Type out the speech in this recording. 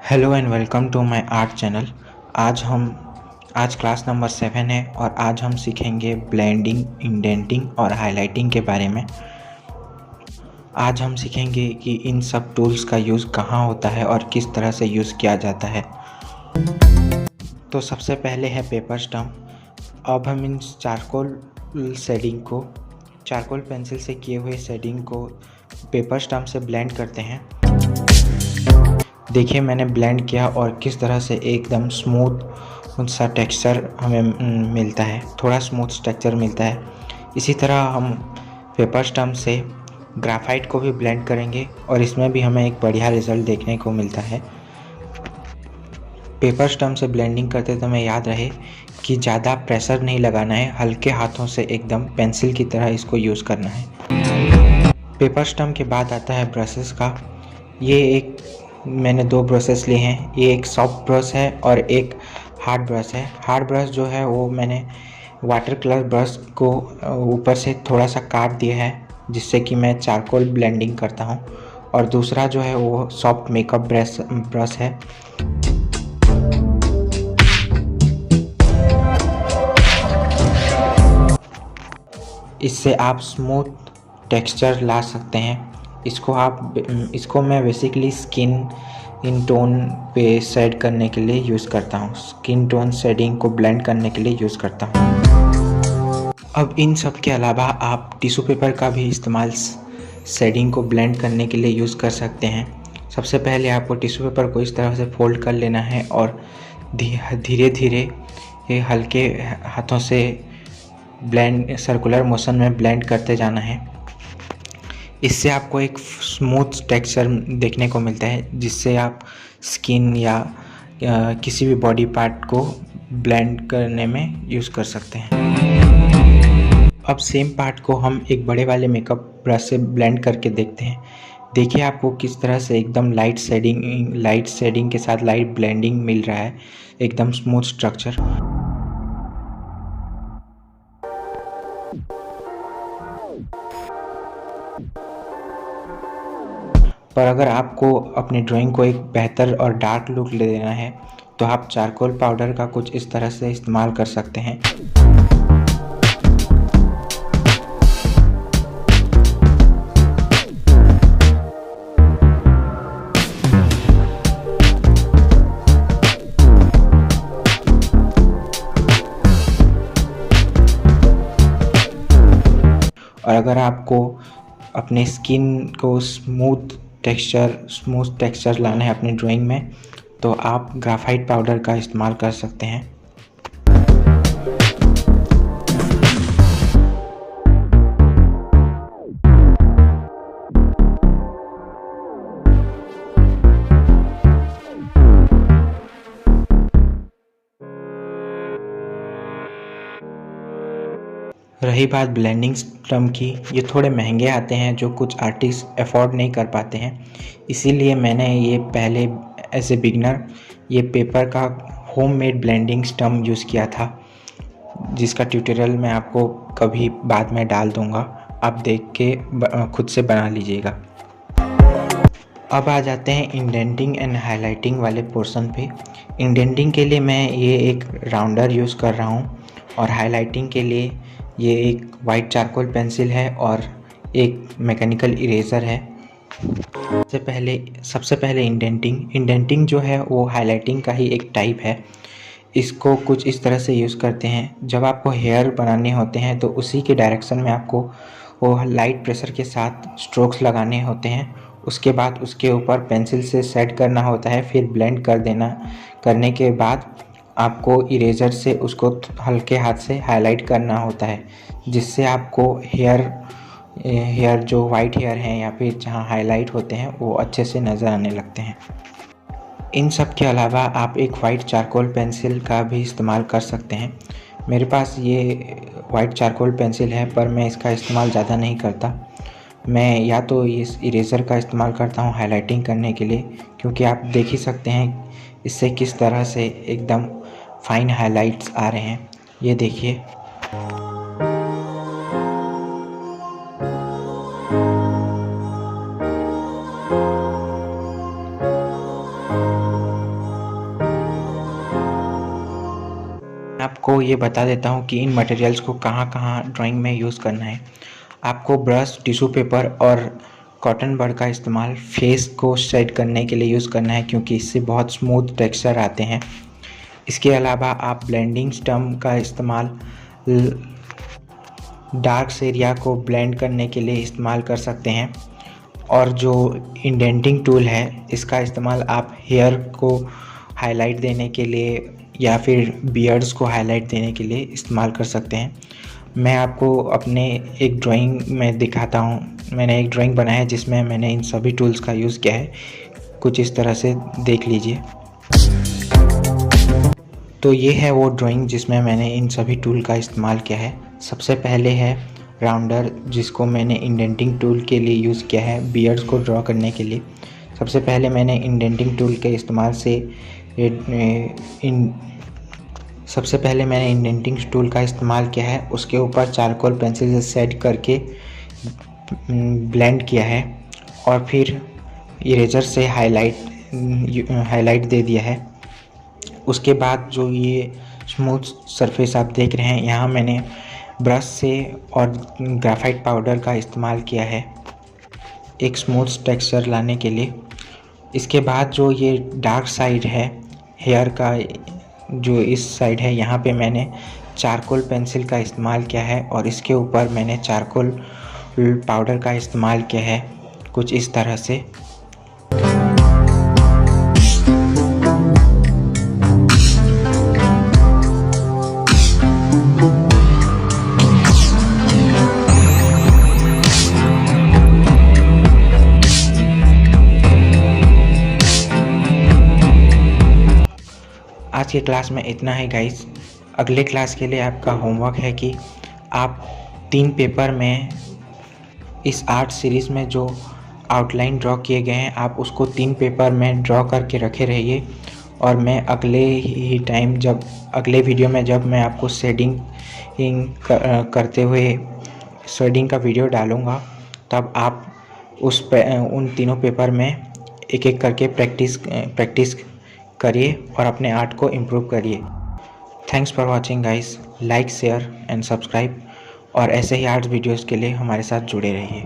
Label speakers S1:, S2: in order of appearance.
S1: Hello and welcome to my art channel. आज class number 7 है और आज हम सीखेंगे ब्लेंडिंग, इंडेंटिंग और हाइलाइटिंग के बारे में। आज हम सीखेंगे कि इन सब टूल्स का यूज़ कहाँ होता है और किस तरह से यूज़ किया जाता है। तो सबसे पहले है पेपर स्टम्प। अब हम इन चारकोल पेंसिल से किए हुए शेडिंग को पेपर स्टम्प से ब्लेंड करते हैं। देखिए मैंने ब्लेंड किया और किस तरह से एकदम स्मूथ सा टेक्सचर हमें मिलता है, थोड़ा स्मूथ टेक्सचर मिलता है। इसी तरह हम पेपर स्टम्प से ग्राफाइट को भी ब्लेंड करेंगे और इसमें भी हमें एक बढ़िया रिज़ल्ट देखने को मिलता है। पेपर स्टम्प से ब्लेंडिंग करते समय याद रहे कि ज़्यादा प्रेशर नहीं लगाना है, हल्के हाथों से एकदम पेंसिल की तरह इसको यूज़ करना है। पेपर स्टम्प के बाद आता है ब्रशेस का। मैंने 2 ब्रशेस लिए हैं। ये एक सॉफ्ट ब्रश है और एक हार्ड ब्रश है। हार्ड ब्रश जो है वो मैंने वाटर कलर ब्रश को ऊपर से थोड़ा सा काट दिया है जिससे कि मैं चारकोल ब्लेंडिंग करता हूँ, और दूसरा जो है वो सॉफ्ट मेकअप ब्रश है। इससे आप स्मूथ टेक्सचर ला सकते हैं। इसको मैं बेसिकली स्किन इन टोन पे शेड करने के लिए यूज़ करता हूँ। स्किन टोन शेडिंग को ब्लेंड करने के लिए यूज़ करता हूँ। अब इन सब के अलावा आप टिश्यू पेपर का भी इस्तेमाल शेडिंग को ब्लेंड करने के लिए यूज़ कर सकते हैं। सबसे पहले आपको टिश्यू पेपर को इस तरह से फोल्ड कर लेना है और धीरे धीरे ये हल्के हाथों से सर्कुलर मोशन में ब्लेंड करते जाना है। इससे आपको एक स्मूथ टेक्सचर देखने को मिलता है जिससे आप स्किन या किसी भी बॉडी पार्ट को ब्लेंड करने में यूज़ कर सकते हैं। अब सेम पार्ट को हम एक बड़े वाले मेकअप ब्रश से ब्लेंड करके देखते हैं। देखिए आपको किस तरह से एकदम लाइट शेडिंग के साथ लाइट ब्लेंडिंग मिल रहा है, एकदम स्मूथ स्ट्रक्चर। पर अगर आपको अपनी ड्राइंग को एक बेहतर और डार्क लुक ले देना है तो आप चारकोल पाउडर का कुछ इस तरह से इस्तेमाल कर सकते हैं। और अगर आपको अपने स्किन को स्मूथ टेक्सचर लाना है अपनी ड्राइंग में तो आप ग्राफाइट पाउडर का इस्तेमाल कर सकते हैं। रही बात ब्लेंडिंग स्टम्प की, ये थोड़े महंगे आते हैं जो कुछ आर्टिस्ट अफोर्ड नहीं कर पाते हैं। इसीलिए मैंने ये पहले एज ए बिगनर ये पेपर का होममेड ब्लेंडिंग स्टम्प यूज़ किया था, जिसका ट्यूटोरियल मैं आपको कभी बाद में डाल दूँगा। आप देख के खुद से बना लीजिएगा। अब आ जाते हैं इंडेंटिंग एंड हाइलाइटिंग वाले पोर्शन पे। इंडेंटिंग के लिए मैं ये एक राउंडर यूज़ कर रहा हूँ और हाइलाइटिंग के लिए ये एक वाइट चारकोल पेंसिल है और एक मैकेनिकल इरेज़र है। सबसे पहले इंडेंटिंग जो है वो हाइलाइटिंग का ही एक टाइप है। इसको कुछ इस तरह से यूज़ करते हैं, जब आपको हेयर बनाने होते हैं तो उसी के डायरेक्शन में आपको वो लाइट प्रेशर के साथ स्ट्रोक्स लगाने होते हैं। उसके बाद उसके ऊपर पेंसिल से सेट करना होता है, फिर ब्लेंड करने के बाद आपको इरेज़र से उसको हल्के हाथ से हाईलाइट करना होता है, जिससे आपको हेयर जो वाइट हेयर हैं या फिर जहाँ हाईलाइट होते हैं वो अच्छे से नज़र आने लगते हैं। इन सब के अलावा आप एक वाइट चारकोल पेंसिल का भी इस्तेमाल कर सकते हैं। मेरे पास ये वाइट चारकोल पेंसिल है पर मैं इसका इस्तेमाल ज़्यादा नहीं करता। मैं या तो इस इरेज़र का इस्तेमाल करता हूँ हाइलाइटिंग करने के लिए, क्योंकि आप देख ही सकते हैं इससे किस तरह से एकदम फाइन हाइलाइट्स आ रहे हैं। ये देखिए। आपको ये बता देता हूँ कि इन मटेरियल्स को कहाँ कहाँ ड्राइंग में यूज़ करना है। आपको ब्रश, टिश्यू पेपर और कॉटन बड का इस्तेमाल फेस को शेड करने के लिए यूज़ करना है, क्योंकि इससे बहुत स्मूथ टेक्सचर आते हैं। इसके अलावा आप ब्लेंडिंग स्टम्प का इस्तेमाल डार्क एरिया को ब्लेंड करने के लिए इस्तेमाल कर सकते हैं। और जो इंडेंटिंग टूल है, इसका इस्तेमाल आप हेयर को हाईलाइट देने के लिए या फिर बियर्ड्स को हाईलाइट देने के लिए इस्तेमाल कर सकते हैं। मैं आपको अपने एक ड्राइंग में दिखाता हूँ। मैंने एक ड्राइंग बनाया है जिसमें मैंने इन सभी टूल्स का यूज़ किया है। कुछ इस तरह से देख लीजिए। तो ये है वो ड्राइंग जिसमें मैंने इन सभी टूल का इस्तेमाल किया है। सबसे पहले है राउंडर, जिसको मैंने इंडेंटिंग टूल के लिए यूज़ किया है बियर्ड्स को ड्रॉ करने के लिए। सबसे पहले मैंने इंडेंटिंग टूल के इस्तेमाल से इंडेंटिंग टूल का इस्तेमाल किया है। उसके ऊपर चारकोल पेंसिल से सेट करके ब्लेंड किया है और फिर इरेजर से हाईलाइट दे दिया है। उसके बाद जो ये स्मूथ सरफेस आप देख रहे हैं, यहाँ मैंने ब्रश से और ग्राफाइट पाउडर का इस्तेमाल किया है एक स्मूथ टेक्सचर लाने के लिए। इसके बाद जो ये डार्क साइड है हेयर का, जो इस साइड है, यहाँ पे मैंने चारकोल पेंसिल का इस्तेमाल किया है और इसके ऊपर मैंने चारकोल पाउडर का इस्तेमाल किया है कुछ इस तरह से। आज की क्लास में इतना ही गाइस। अगले क्लास के लिए आपका होमवर्क है कि आप 3 पेपर में इस आर्ट सीरीज़ में जो आउटलाइन ड्रॉ किए गए हैं, आप उसको 3 पेपर में ड्रॉ करके रखे रहिए। और मैं अगले वीडियो में जब मैं आपको शेडिंग करते हुए शेडिंग का वीडियो डालूँगा, तब आप उन तीनों पेपर में एक एक करके प्रैक्टिस करिए और अपने आर्ट को इम्प्रूव करिए। Thanks for watching guys. Like, share and subscribe, और ऐसे ही आर्ट वीडियोज़ के लिए हमारे साथ जुड़े रहिए।